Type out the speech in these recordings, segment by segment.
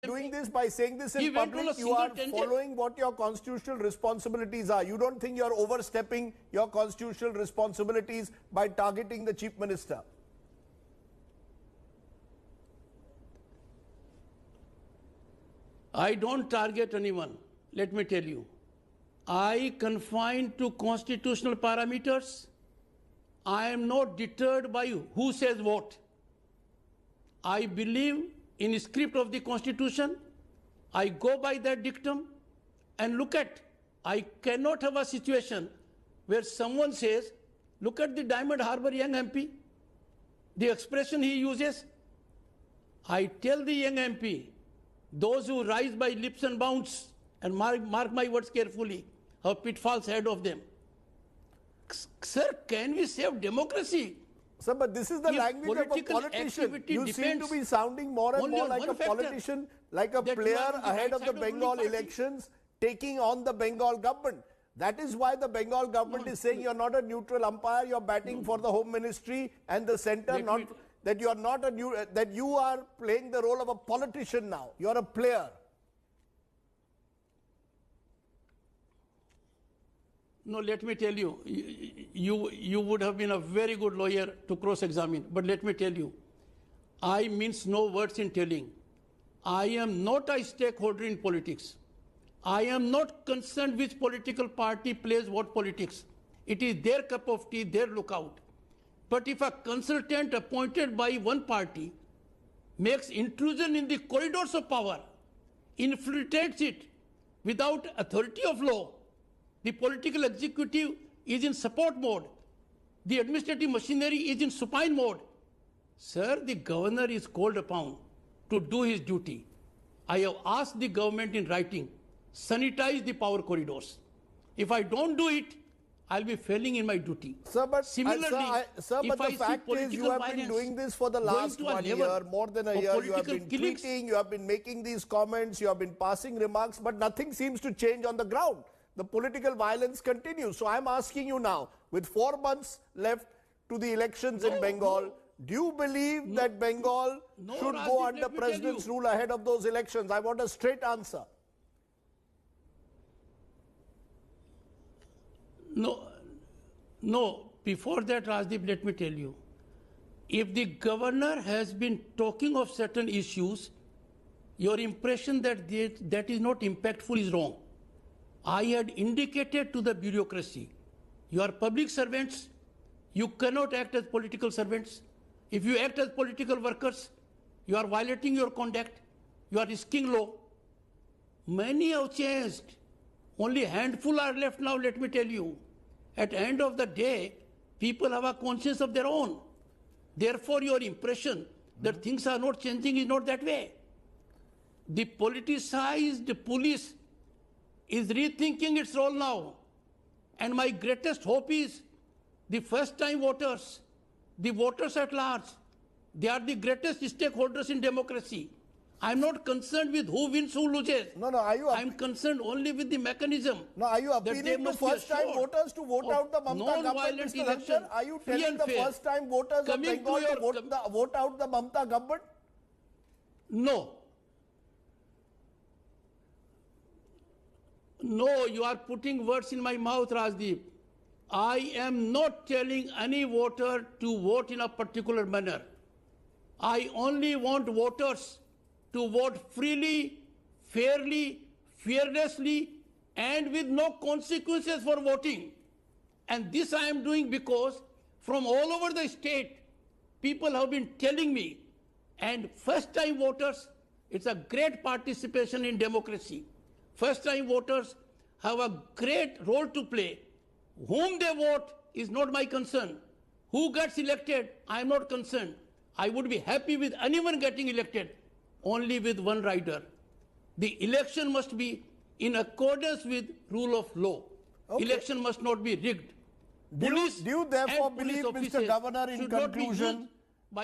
doing this, by saying this in public, you are following what your constitutional responsibilities are. You don't think you are overstepping your constitutional responsibilities by targeting the Chief Minister? I don't target anyone, let me tell you. I confine to constitutional parameters. I am not deterred by who says what. I believe in the script of the Constitution. I go by that dictum and look at, I cannot have a situation where someone says, look at the Diamond Harbour young MP, the expression he uses. I tell the young MP, those who rise by leaps and bounds, and mark my words carefully, how pitfalls ahead of them. Sir, can we save democracy? Sir, but this is the language of a politician. You seem to be sounding more and more like a politician, like a player ahead of the Bengal elections, taking on the Bengal government. That is why the Bengal government is saying you're not a neutral umpire, you're batting for the Home Ministry and the centre, that you are not that you are playing the role of a politician now. You're a player. No, let me tell you, you would have been a very good lawyer to cross-examine. But let me tell you, I mince no words in telling. I am not a stakeholder in politics. I am not concerned which political party plays what politics. It is their cup of tea, their lookout. But if a consultant appointed by one party makes intrusion in the corridors of power, infiltrates it without authority of law, the political executive is in support mode, the administrative machinery is in supine mode. Sir, the governor is called upon to do his duty. I have asked the government in writing, sanitize the power corridors. If I don't do it, I'll be failing in my duty. Sir, but, similarly, but the fact is you have been doing this for the last 1 year, more than a year. You have been tweeting, you have been making these comments, you have been passing remarks, but nothing seems to change on the ground. The political violence continues. So I'm asking you now, with 4 months left to the elections in Bengal, do you believe that Bengal should go under President's rule ahead of those elections? I want a straight answer. No. Before that, Rajdeep, let me tell you. If the governor has been talking of certain issues, your impression that that is not impactful is wrong. I had indicated to the bureaucracy, you are public servants, you cannot act as political servants. If you act as political workers, you are violating your conduct, you are risking law. Many have changed. Only a handful are left now, let me tell you. At the end of the day, people have a conscience of their own. Therefore, your impression that things are not changing is not that way. The politicized police is rethinking its role now. And my greatest hope is the first-time voters, the voters at large, they are the greatest stakeholders in democracy. I'm not concerned with who wins, who loses. I'm concerned only with the mechanism. No, are you appealing to first-time voters to vote out the Mamata government, Mr. Dhankhar? Are you telling the first-time voters of Bengal to vote out the Mamata government? No, you are putting words in my mouth, Rajdeep. I am not telling any voter to vote in a particular manner. I only want voters to vote freely, fairly, fearlessly, and with no consequences for voting. And this I am doing because from all over the state, people have been telling me, and first-time voters, it's a great participation in democracy. First-time voters have a great role to play. Whom they vote is not my concern. Who gets elected, I am not concerned. I would be happy with anyone getting elected, only with one rider. The election must be in accordance with rule of law. Okay. Election must not be rigged. Do you therefore believe, Mr. Governor, in conclusion,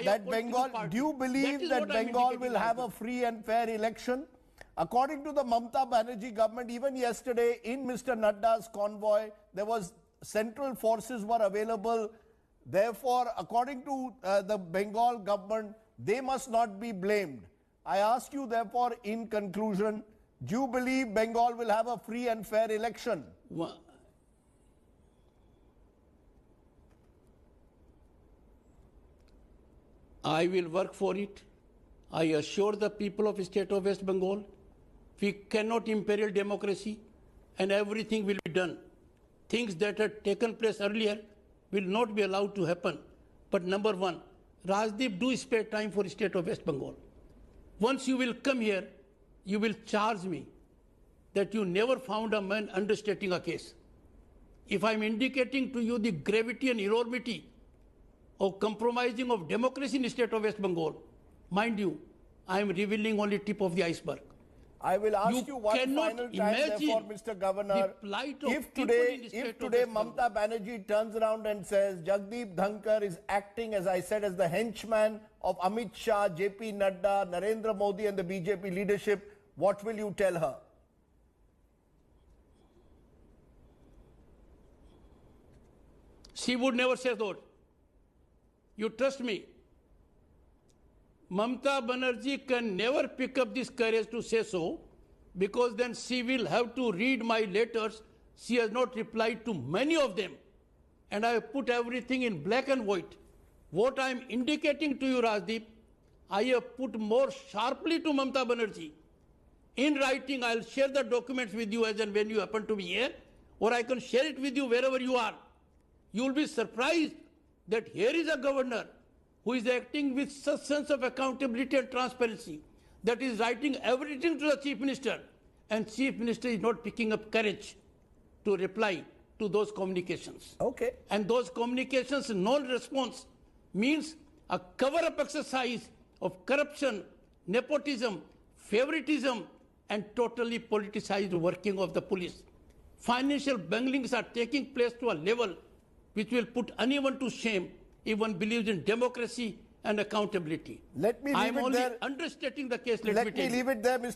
that Bengal, do you believe that Bengal will have a free and fair election? According to the Mamata Banerjee government, even yesterday in Mr. Nadda's convoy, there was central forces were available. Therefore, according to the Bengal government, they must not be blamed. I ask you therefore in conclusion, do you believe Bengal will have a free and fair election? I will work for it. I assure the people of the state of West Bengal, we cannot imperil democracy and everything will be done. Things that had taken place earlier will not be allowed to happen. But number one, Rajdeep, do spare time for the state of West Bengal. Once you will come here, you will charge me that you never found a man understating a case. If I'm indicating to you the gravity and enormity of compromising of democracy in the state of West Bengal, mind you, I am revealing only tip of the iceberg. I will ask you one final time, therefore, Mr. Governor, if today Mamata Banerjee turns around and says Jagdeep Dhankhar is acting, as I said, as the henchman of Amit Shah, JP Nadda, Narendra Modi and the BJP leadership, what will you tell her? She would never say that. You trust me. Mamata Banerjee can never pick up this courage to say so, because then she will have to read my letters. She has not replied to many of them. And I have put everything in black and white. What I am indicating to you, Rajdeep, I have put more sharply to Mamata Banerjee. In writing, I will share the documents with you as and when you happen to be here, or I can share it with you wherever you are. You will be surprised that here is a governor who is acting with such sense of accountability and transparency, that is writing everything to the Chief Minister, and Chief Minister is not picking up courage to reply to those communications. Okay. And those communications non-response means a cover-up exercise of corruption, nepotism, favoritism, and totally politicized working of the police. Financial bunglings are taking place to a level which will put anyone to shame if one believes in democracy and accountability. Let me leave I am it only there. understating the case. Let me leave it there, Mr.